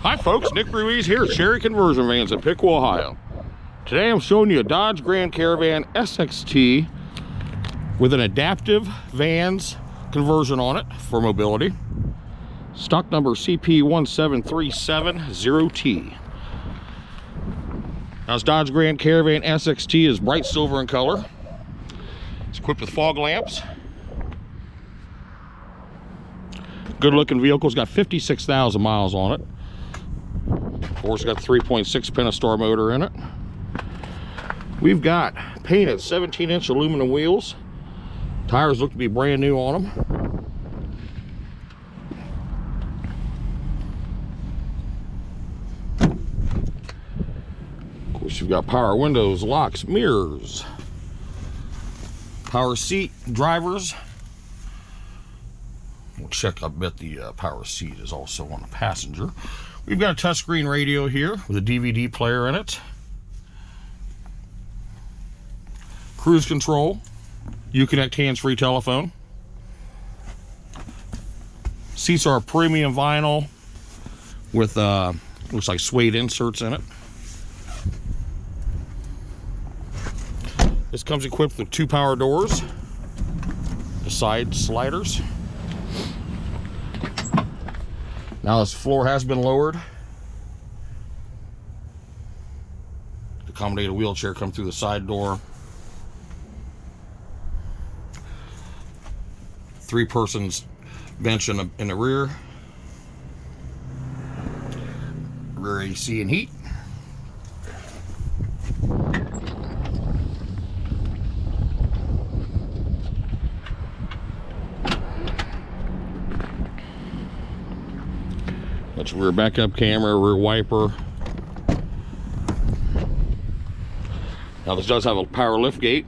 Hi folks, Nick Ruiz here at Sherry Conversion Vans in Piqua, Ohio. Today I'm showing you a Dodge Grand Caravan SXT with an adaptive vans conversion on it for mobility. Stock number CP17370T. Now this Dodge Grand Caravan SXT is bright silver in color. It's equipped with fog lamps. Good looking vehicle. It's got 56,000 miles on it. Of course, it's got the 3.6 Pentastar motor in it. We've got painted 17-inch aluminum wheels. Tires look to be brand new on them. Of course, you've got power windows, locks, mirrors, power seat, drivers. We'll check, I bet the power seat is also on the passenger. We've got a touchscreen radio here with a DVD player in it. Cruise control, Uconnect hands-free telephone. Seats are premium vinyl with looks like suede inserts in it. This comes equipped with 2 power doors, the side sliders. Now this floor has been lowered to accommodate a wheelchair. Come through the side door. 3 persons bench in the rear. Rear AC and heat. That's rear backup camera, rear wiper. Now this does have a power lift gate.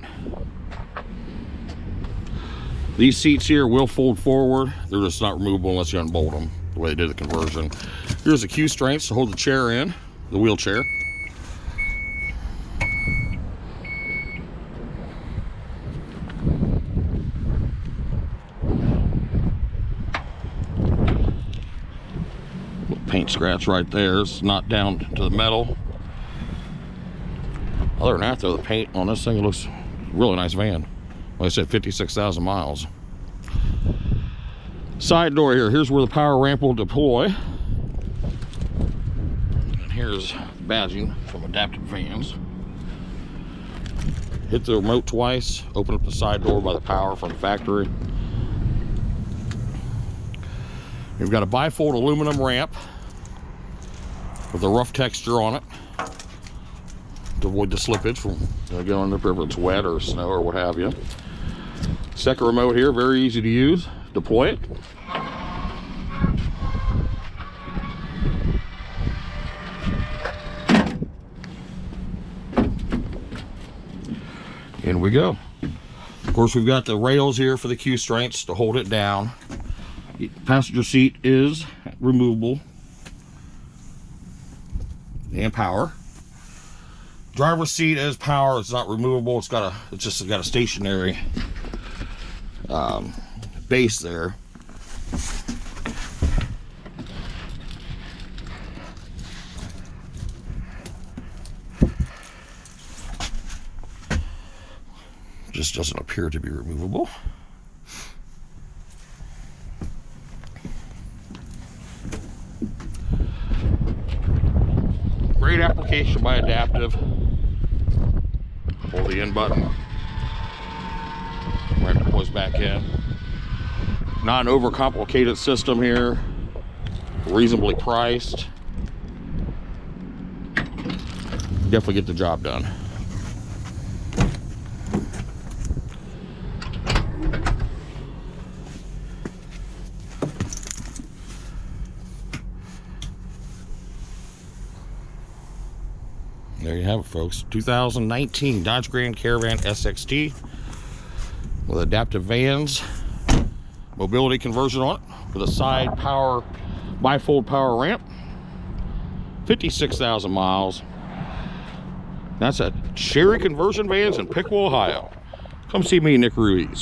These seats here will fold forward. They're just not removable unless you unbolt them, the way they did the conversion. Here's the Q strengths to hold the chair in, the wheelchair. Paint scratch right there. It's not down to the metal. Other than that though, the paint on this thing, it looks really nice van. Like I said, 56,000 miles. Side door here. Here's where the power ramp will deploy. And here's badging from Adaptive Vans. Hit the remote twice. Open up the side door by the power from the factory. You've got a bifold aluminum ramp with a rough texture on it to avoid the slippage from going up if it's wet or snow or what have you. Second remote here, very easy to use. Deploy it. In we go. Of course, we've got the rails here for the Q strengths to hold it down. The passenger seat is removable and power. Driver's seat is power. It's not removable. It's just got a stationary base there. Just doesn't appear to be removable. Great application by Adaptive. Hold the in button. Right, deploys back in. Not an overcomplicated system here. Reasonably priced. Definitely get the job done. There you have it, folks. 2019 Dodge Grand Caravan SXT with Adaptive Vans mobility conversion on it with a side power bifold power ramp. 56,000 miles. That's at Sherry Conversion Vans in Piqua, Ohio. Come see me, Nick Ruiz.